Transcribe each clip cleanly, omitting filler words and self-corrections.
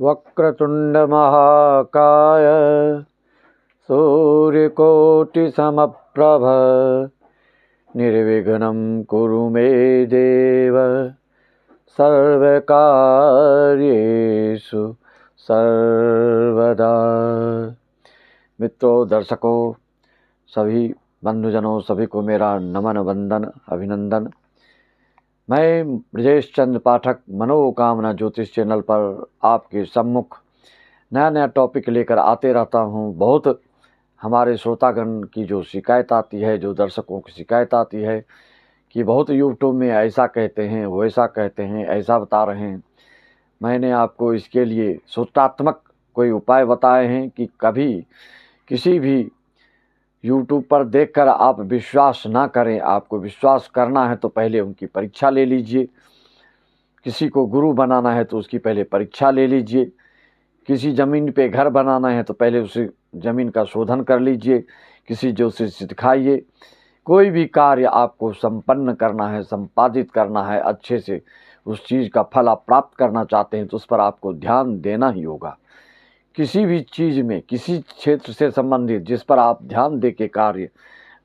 वक्रतुंड महाकाय सूर्यकोटिसमप्रभ निर्विघ्नं कुरु मे देव सर्वकार्येषु सर्वदा। मित्रों, दर्शकों, सभी बंधुजनों, सभी को मेरा नमन वंदन अभिनंदन। मैं ब्रजेश चंद्र पाठक मनोकामना ज्योतिष चैनल पर आपके सम्मुख नया नया टॉपिक लेकर आते रहता हूँ। बहुत हमारे श्रोतागण की जो शिकायत आती है, जो दर्शकों की शिकायत आती है कि बहुत यूट्यूब में ऐसा कहते हैं, वैसा कहते हैं, ऐसा बता रहे हैं। मैंने आपको इसके लिए सूत्रात्मक कोई उपाय बताए हैं कि कभी किसी भी यूट्यूब पर देखकर आप विश्वास ना करें। आपको विश्वास करना है तो पहले उनकी परीक्षा ले लीजिए। किसी को गुरु बनाना है तो उसकी पहले परीक्षा ले लीजिए। किसी ज़मीन पे घर बनाना है तो पहले उस ज़मीन का शोधन कर लीजिए। किसी ज्योतिषी से दिखाइए। कोई भी कार्य आपको संपन्न करना है, संपादित करना है, अच्छे से उस चीज़ का फल आप प्राप्त करना चाहते हैं तो उस पर आपको ध्यान देना ही होगा। किसी भी चीज़ में, किसी क्षेत्र से संबंधित जिस पर आप ध्यान दे के कार्य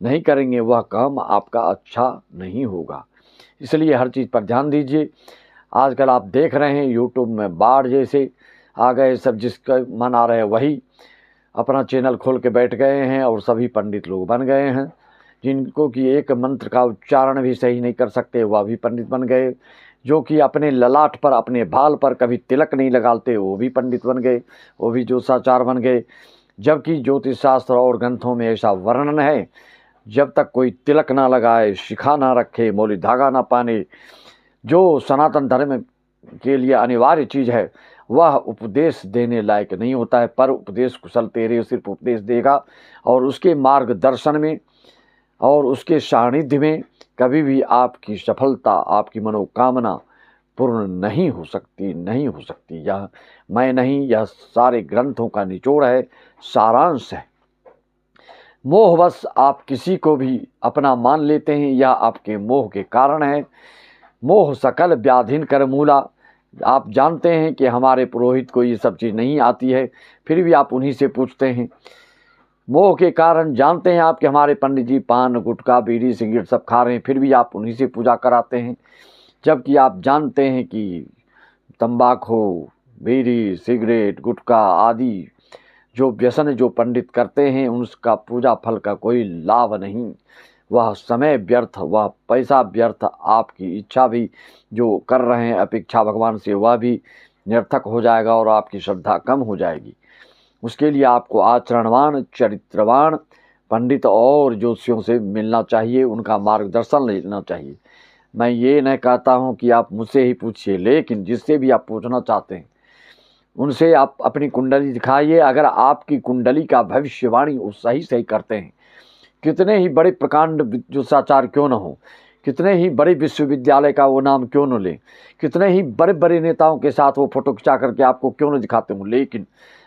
नहीं करेंगे वह काम आपका अच्छा नहीं होगा। इसलिए हर चीज़ पर ध्यान दीजिए। आजकल आप देख रहे हैं यूट्यूब में बाढ़ जैसे आ गए, सब जिसका मन आ रहा है वही अपना चैनल खोल के बैठ गए हैं और सभी पंडित लोग बन गए हैं। जिनको कि एक मंत्र का उच्चारण भी सही नहीं कर सकते वह भी पंडित बन गए। जो कि अपने ललाट पर, अपने भाल पर कभी तिलक नहीं लगाते वो भी पंडित बन गए, वो भी ज्योतिषाचार्य बन गए। जबकि ज्योतिष शास्त्र और ग्रंथों में ऐसा वर्णन है, जब तक कोई तिलक ना लगाए, शिखा ना रखे, मौली धागा ना पाने, जो सनातन धर्म के लिए अनिवार्य चीज़ है, वह उपदेश देने लायक नहीं होता है। पर उपदेश कुशल तेरे सिर्फ उपदेश देगा और उसके मार्गदर्शन में और उसके सानिध्य में कभी भी आपकी सफलता, आपकी मनोकामना पूर्ण नहीं हो सकती, नहीं हो सकती। यह मैं नहीं, यह सारे ग्रंथों का निचोड़ है, सारांश है। मोहवश आप किसी को भी अपना मान लेते हैं, यह आपके मोह के कारण है। मोह सकल व्याधिन कर मूला। आप जानते हैं कि हमारे पुरोहित को ये सब चीज़ नहीं आती है, फिर भी आप उन्हीं से पूछते हैं। मोह के कारण जानते हैं आप कि हमारे पंडित जी पान, गुटखा, बीड़ी, सिगरेट सब खा रहे हैं, फिर भी आप उन्हीं से पूजा कराते हैं। जबकि आप जानते हैं कि तंबाकू, बीड़ी, सिगरेट, गुटखा आदि जो व्यसन जो पंडित करते हैं उसका पूजा फल का कोई लाभ नहीं। वह समय व्यर्थ, वह पैसा व्यर्थ, आपकी इच्छा भी जो कर रहे हैं अपेक्षा भगवान से वह भी निरर्थक हो जाएगा और आपकी श्रद्धा कम हो जाएगी। उसके लिए आपको आचरणवान, चरित्रवान पंडित और ज्योतिषियों से मिलना चाहिए, उनका मार्गदर्शन लेना चाहिए। मैं ये नहीं कहता हूँ कि आप मुझसे ही पूछिए, लेकिन जिससे भी आप पूछना चाहते हैं उनसे आप अपनी कुंडली दिखाइए। अगर आपकी कुंडली का भविष्यवाणी वो सही करते हैं, कितने ही बड़े प्रकांड ज्योतिषाचार्य क्यों न हो, कितने ही बड़े विश्वविद्यालय का वो नाम क्यों न ले, कितने ही बड़े बड़े नेताओं के साथ वो फोटो खिंचा करके आपको क्यों न दिखाते हो, लेकिन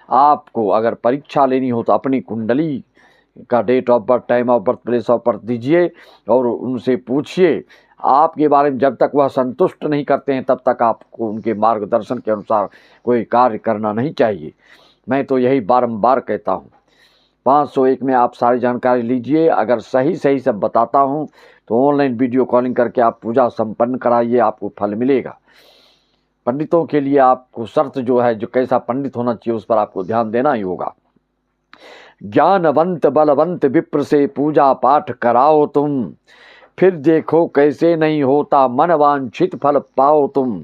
आपको अगर परीक्षा लेनी हो तो अपनी कुंडली का date of birth, time of birth, place of birth दीजिए और उनसे पूछिए। आपके बारे में जब तक वह संतुष्ट नहीं करते हैं तब तक आपको उनके मार्गदर्शन के अनुसार कोई कार्य करना नहीं चाहिए। मैं तो यही बारंबार कहता हूँ। 501 में आप सारी जानकारी लीजिए। अगर सही सब बताता हूँ तो ऑनलाइन वीडियो कॉलिंग करके आप पूजा संपन्न कराइए, आपको फल मिलेगा। पंडितों के लिए आपको शर्त जो है, जो कैसा पंडित होना चाहिए उस पर आपको ध्यान देना ही होगा। ज्ञानवंत बलवंत विप्र से पूजा पाठ कराओ तुम, फिर देखो कैसे नहीं होता मन वांछित फल पाओ तुम।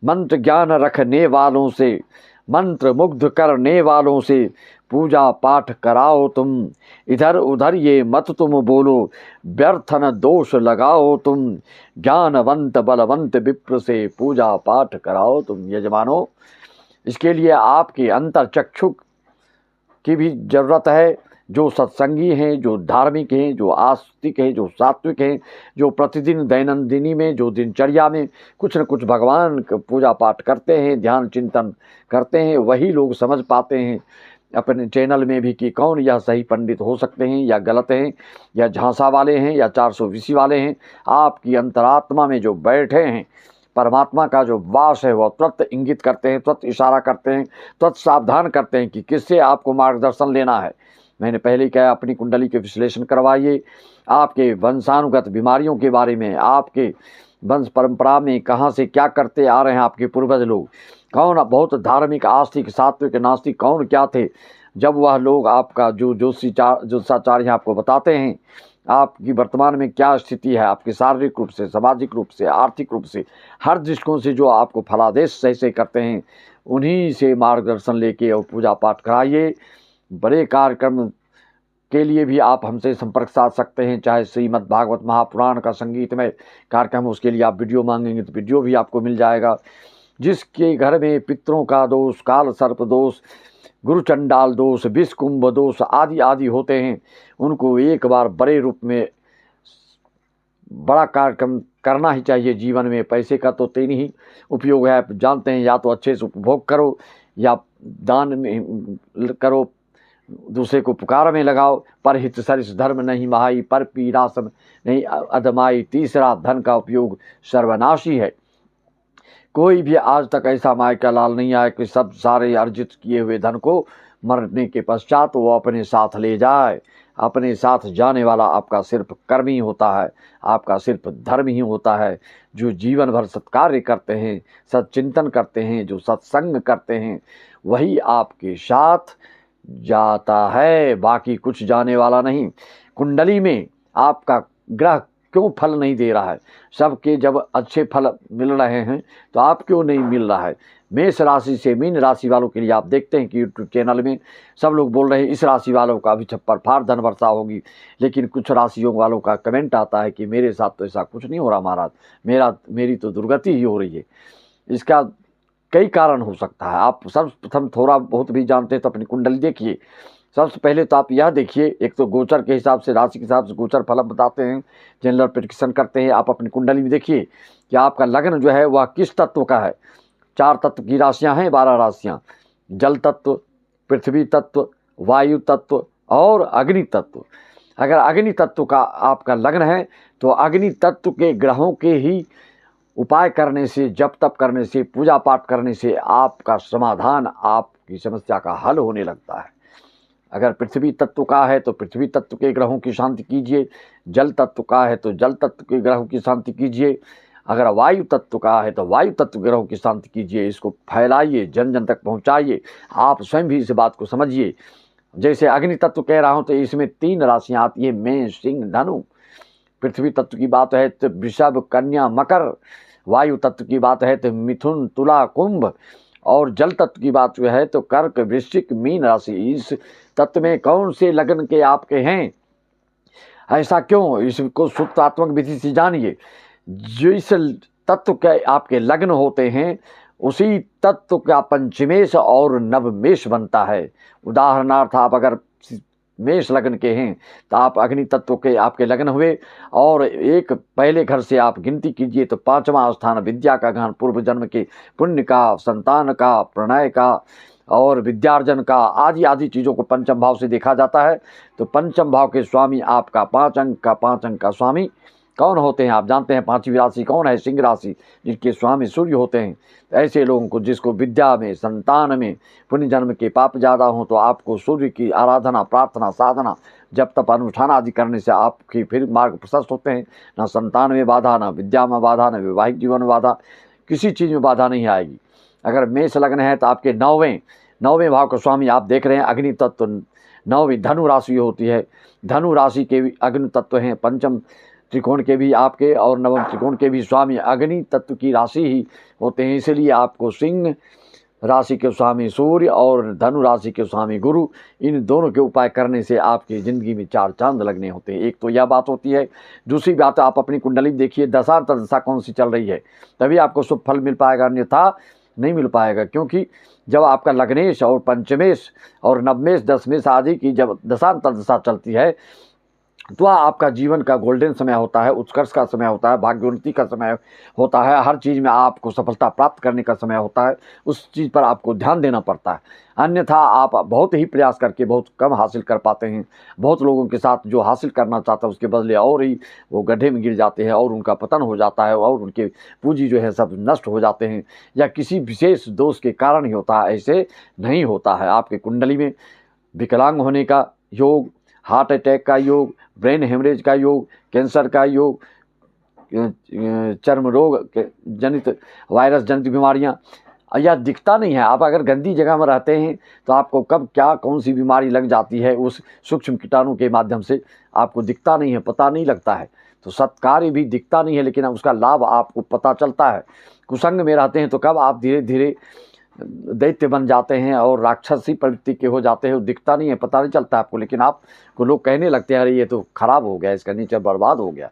मंत्र ज्ञान रखने वालों से, मंत्र मुग्ध करने वालों से पूजा पाठ कराओ तुम। इधर उधर ये मत तुम बोलो, व्यर्थ न दोष लगाओ तुम। ज्ञानवंत बलवंत विप्र से पूजा पाठ कराओ तुम। यजमानों, इसके लिए आपके अंतर चक्षु की भी जरूरत है। जो सत्संगी हैं, जो धार्मिक हैं, जो आस्तिक हैं, जो सात्विक हैं, जो प्रतिदिन दैनंदिनी में, जो दिनचर्या में कुछ न कुछ भगवान का पूजा पाठ करते हैं, ध्यान चिंतन करते हैं, वही लोग समझ पाते हैं अपने चैनल में भी कि कौन यह सही पंडित हो सकते हैं या गलत हैं, या झांसा वाले हैं या 420 वाले हैं। आपकी अंतरात्मा में जो बैठे हैं परमात्मा का जो वास है वह तुरंत इंगित करते हैं, तुरंत इशारा करते हैं, तुरंत सावधान करते हैं कि किससे आपको मार्गदर्शन लेना है। मैंने पहले ही कहा, अपनी कुंडली के विश्लेषण करवाइए, आपके वंशानुगत बीमारियों के बारे में, आपके वंश परंपरा में कहाँ से क्या करते आ रहे हैं आपके पूर्वज लोग, कौन बहुत धार्मिक, आस्तिक, सात्विक, नास्तिक कौन क्या थे, जब वह लोग आपका जो ज्योतिषाचार्य आपको बताते हैं आपकी वर्तमान में क्या स्थिति है, आपके शारीरिक रूप से, सामाजिक रूप से, आर्थिक रूप से, हर दृष्टिकोण से जो आपको फलादेश सही से करते हैं, उन्हीं से मार्गदर्शन लेके और पूजा पाठ कराइए। बड़े कार्यक्रम के लिए भी आप हमसे संपर्क साध सकते हैं, चाहे श्रीमद् भागवत महापुराण का संगीतमय कार्यक्रम, उसके लिए आप वीडियो मांगेंगे तो वीडियो भी आपको मिल जाएगा। जिसके घर में पितरों का दोष, काल सर्प दोष, गुरु चंडाल दोष, विष कुंभ दोष आदि आदि होते हैं, उनको एक बार बड़े रूप में बड़ा कार्यक्रम करना ही चाहिए जीवन में। पैसे का तो तीन ही उपयोग है, आप जानते हैं, या तो अच्छे से उपभोग करो, या दान में करो, दूसरे को पुकार में लगाओ, पर हित सरिस धर्म नहीं महाई, पर पीड़ा सब नहीं अधमाई, तीसरा धन का उपयोग सर्वनाशी है। कोई भी आज तक ऐसा माय का लाल नहीं आया कि सब सारे अर्जित किए हुए धन को मरने के पश्चात वो अपने साथ ले जाए। अपने साथ जाने वाला आपका सिर्फ कर्म ही होता है, आपका सिर्फ धर्म ही होता है। जो जीवन भर सत्कार्य करते हैं, सच्चिंतन करते हैं, जो सत्संग करते हैं, वही आपके साथ जाता है, बाकी कुछ जाने वाला नहीं। कुंडली में आपका ग्रह क्यों फल नहीं दे रहा है? सबके जब अच्छे फल मिल रहे हैं तो आप क्यों नहीं मिल रहा है? मेष राशि से मीन राशि वालों के लिए आप देखते हैं कि यूट्यूब चैनल में सब लोग बोल रहे हैं इस राशि वालों का भी छप्पर फाड़ धन वर्षा होगी, लेकिन कुछ राशियों वालों का कमेंट आता है कि मेरे साथ तो ऐसा कुछ नहीं हो रहा महाराज, मेरी तो दुर्गति ही हो रही है। इसका कई कारण हो सकता है। आप सर्वप्रथम थोड़ा बहुत भी जानते हैं तो अपनी कुंडली देखिए। सबसे पहले तो आप यह देखिए, एक तो गोचर के हिसाब से, राशि के हिसाब से गोचर फल बताते हैं, जनरल प्रेडिक्शन करते हैं। आप अपनी कुंडली में देखिए कि आपका लग्न जो है वह किस तत्व का है। 4 तत्व की राशियां हैं, 12 राशियां, जल तत्व, पृथ्वी तत्व, वायु तत्व और अग्नि तत्व। अगर अग्नि तत्व का आपका लग्न है तो अग्नि तत्व के ग्रहों के ही उपाय करने से, जप तप करने से, पूजा पाठ करने से आपका समाधान, आपकी समस्या का हल होने लगता है। अगर पृथ्वी तत्व का है तो पृथ्वी तत्व के ग्रहों की शांति कीजिए, जल तत्व का है तो जल तत्व के ग्रहों की शांति कीजिए, अगर वायु तत्व का है तो वायु तत्व ग्रहों की शांति कीजिए। इसको फैलाइए, जन जन तक पहुंचाइए। आप स्वयं भी इस बात को समझिए। जैसे अग्नि तत्व कह रहा हूं तो इसमें 3 राशियां आती है, मेष, सिंह, धनु। पृथ्वी तत्व की बात है तो वृषभ, कन्या, मकर। वायु तत्व की बात है तो मिथुन, तुला, कुंभ। और जल तत्व की बात है तो कर्क, वृश्चिक, मीन राशि। इस तत्व में कौन से लग्न के आपके हैं? ऐसा क्यों? इसको सूत्रात्मक विधि से जानिए। जिस तत्व के आपके लग्न होते हैं उसी तत्व का पंचमेश और नवमेश बनता है। उदाहरणार्थ, आप अगर मेष लग्न के हैं तो आप अग्नि तत्व के आपके लग्न हुए, और एक पहले घर से आप गिनती कीजिए तो 5वां स्थान विद्या का गहन, पूर्व जन्म के पुण्य का, संतान का, प्रणय का और विद्यार्जन का, आदि आदि चीज़ों को पंचम भाव से देखा जाता है। तो पंचम भाव के स्वामी आपका 5 अंक का स्वामी कौन होते हैं? आप जानते हैं 5वीं राशि कौन है? सिंह राशि, जिनके स्वामी सूर्य होते हैं। ऐसे लोगों को, जिसको विद्या में, संतान में पुण्य जन्म के पाप ज़्यादा हों, तो आपको सूर्य की आराधना, प्रार्थना, साधना, जब तप, अनुष्ठान आदि करने से आपकी फिर मार्ग प्रशस्त होते हैं। ना संतान में बाधा, ना विद्या में बाधा, ना वैवाहिक जीवन में बाधा, किसी चीज़ में बाधा नहीं आएगी। अगर मेष लग्न है तो आपके 9वें भाव का स्वामी आप देख रहे हैं अग्नि तत्व। 9वीं धनु राशि होती है। धनु राशि के भी अग्नि तत्व हैं। पंचम त्रिकोण के भी आपके और नवम त्रिकोण के भी स्वामी अग्नि तत्व की राशि ही होते हैं। इसलिए आपको सिंह राशि के स्वामी सूर्य और धनु राशि के स्वामी गुरु, इन दोनों के उपाय करने से आपकी ज़िंदगी में 4 चांद लगने होते हैं। एक तो यह बात होती है। दूसरी बात, आप अपनी कुंडली देखिए, दशा कौन सी चल रही है, तभी आपको शुभ फल मिल पाएगा, अन्यथा नहीं मिल पाएगा। क्योंकि जब आपका लग्नेश और पंचमेश और नवमेश, दशमेश आदि की जब दशा चलती है, तो वह आपका जीवन का गोल्डन समय होता है, उत्कर्ष का समय होता है, भाग्योन्नति का समय होता है, हर चीज़ में आपको सफलता प्राप्त करने का समय होता है। उस चीज़ पर आपको ध्यान देना पड़ता है, अन्यथा आप बहुत ही प्रयास करके बहुत कम हासिल कर पाते हैं। बहुत लोगों के साथ जो हासिल करना चाहता है उसके बदले और ही वो गड्ढे में गिर जाते हैं और उनका पतन हो जाता है और उनके पूंजी जो है सब नष्ट हो जाते हैं, या किसी विशेष दोष के कारण ही होता है। ऐसे नहीं होता है। आपकी कुंडली में विकलांग होने का योग, हार्ट अटैक का योग, ब्रेन हेमरेज का योग, कैंसर का योग, चर्म रोग जनित वायरस जनित बीमारियां, यह दिखता नहीं है। आप अगर गंदी जगह में रहते हैं तो आपको कब क्या कौन सी बीमारी लग जाती है उस सूक्ष्म कीटाणु के माध्यम से आपको दिखता नहीं है, पता नहीं लगता है। तो सत्कार्य भी दिखता नहीं है, लेकिन उसका लाभ आपको पता चलता है। कुसंग में रहते हैं तो कब आप धीरे धीरे दैत्य बन जाते हैं और राक्षसी प्रवृत्ति के हो जाते हैं, वो दिखता नहीं है, पता नहीं चलता आपको, लेकिन आपको लोग कहने लगते हैं अरे ये तो खराब हो गया, इसका नेचर बर्बाद हो गया।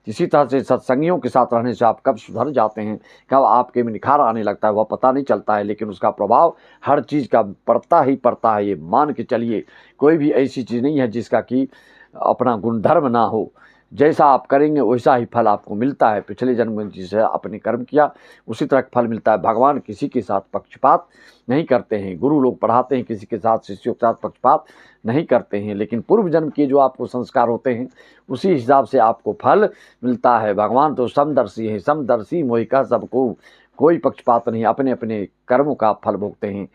इसी तरह से सत्संगियों के साथ रहने से आप कब सुधर जाते हैं, कब आपके में निखार आने लगता है, वह पता नहीं चलता है, लेकिन उसका प्रभाव हर चीज़ का पड़ता ही पड़ता है। ये मान के चलिए, कोई भी ऐसी चीज़ नहीं है जिसका कि अपना गुणधर्म ना हो। जैसा आप करेंगे वैसा ही फल आपको मिलता है। पिछले जन्म में जिसे आपने कर्म किया उसी तरह फल मिलता है। भगवान किसी के साथ पक्षपात नहीं करते हैं। गुरु लोग पढ़ाते हैं किसी के साथ, शिष्यों के साथ पक्षपात नहीं करते हैं, लेकिन पूर्व जन्म के जो आपको संस्कार होते हैं उसी हिसाब से आपको फल मिलता है। भगवान तो समदर्शी है, समदर्शी मोहि का सबको, कोई पक्षपात नहीं, अपने अपने कर्मों का फल भोगते हैं।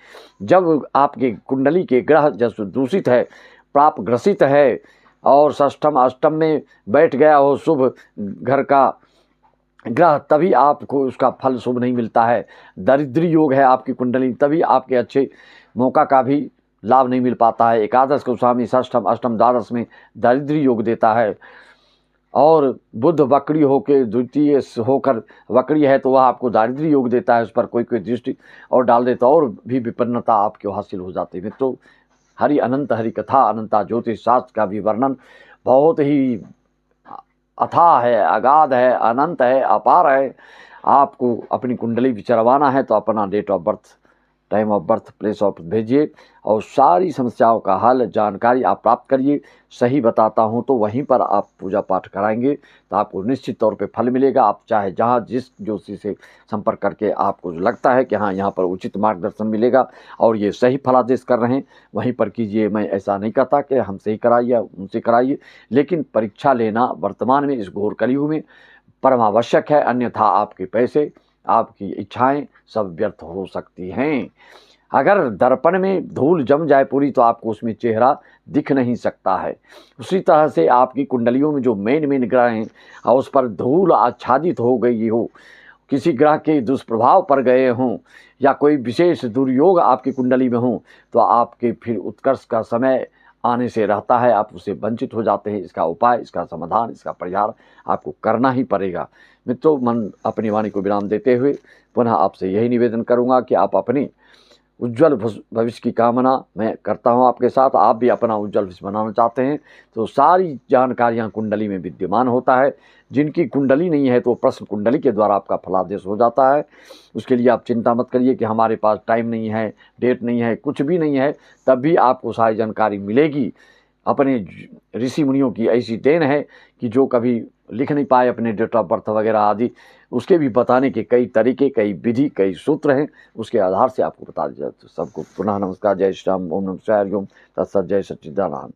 जब आपके कुंडली के ग्रह जब दूषित है, पाप ग्रसित है और षष्ठम अष्टम में बैठ गया हो शुभ घर का ग्रह, तभी आपको उसका फल शुभ नहीं मिलता है। दरिद्री योग है आपकी कुंडली, तभी आपके अच्छे मौका का भी लाभ नहीं मिल पाता है। एकादश को स्वामी षष्ठम अष्टम द्वादश में दरिद्री योग देता है। और बुध वक्री होकर द्वितीय होकर वक्री है तो वह आपको दारिद्र्य योग देता है, उस पर कोई कोई दृष्टि और डाल देता है और भी विपन्नता आपको हासिल हो जाती है। मित्रों, हरि अनंत हरि कथा अनंता ज्योतिष शास्त्र का भी वर्णन बहुत ही अथाह है, अगाध है, अनंत है, अपार है। आपको अपनी कुंडली विचरवाना है तो अपना date of birth, time of birth, place of भेजिए और सारी समस्याओं का हल जानकारी आप प्राप्त करिए। सही बताता हूं तो वहीं पर आप पूजा पाठ कराएंगे तो आपको निश्चित तौर पे फल मिलेगा। आप चाहे जहां जिस ज्योतिषी से संपर्क करके आपको जो लगता है कि हाँ यहाँ पर उचित मार्गदर्शन मिलेगा और ये सही फलादेश कर रहे हैं, वहीं पर कीजिए। मैं ऐसा नहीं कहता कि हमसे ही कराइए उनसे कराइए, लेकिन परीक्षा लेना वर्तमान में इस घोर कलयुग में परम आवश्यक है, अन्यथा आपके पैसे, आपकी इच्छाएं सब व्यर्थ हो सकती हैं। अगर दर्पण में धूल जम जाए पूरी तो आपको उसमें चेहरा दिख नहीं सकता है। उसी तरह से आपकी कुंडलियों में जो मेन ग्रह हैं और उस पर धूल आच्छादित हो गई हो, किसी ग्रह के दुष्प्रभाव पड़ गए हों या कोई विशेष दुर्योग आपकी कुंडली में हो, तो आपके फिर उत्कर्ष का समय आने से रहता है, आप उससे वंचित हो जाते हैं। इसका उपाय, इसका समाधान, इसका परिहार आपको करना ही पड़ेगा। मित्रों, मन अपनी वाणी को विराम देते हुए पुनः आपसे यही निवेदन करूंगा कि आप अपनी उज्जवल भविष्य की कामना मैं करता हूं आपके साथ। आप भी अपना उज्जवल भविष्य बनाना चाहते हैं तो सारी जानकारियां कुंडली में विद्यमान होता है। जिनकी कुंडली नहीं है तो प्रश्न कुंडली के द्वारा आपका फलादेश हो जाता है। उसके लिए आप चिंता मत करिए कि हमारे पास टाइम नहीं है, डेट नहीं है, कुछ भी नहीं है, तब भी आपको सारी जानकारी मिलेगी। अपने ऋषि मुनियों की ऐसी देन है कि जो कभी लिख नहीं पाए अपने डेट ऑफ बर्थ वगैरह आदि, उसके भी बताने के कई तरीके, कई विधि, कई सूत्र हैं, उसके आधार से आपको बता दिया जाए। तो सबको पुनः नमस्कार, जय श्री राम, ओम नमः शिवाय, ओम तत्सत, जय सच्चिदानंद।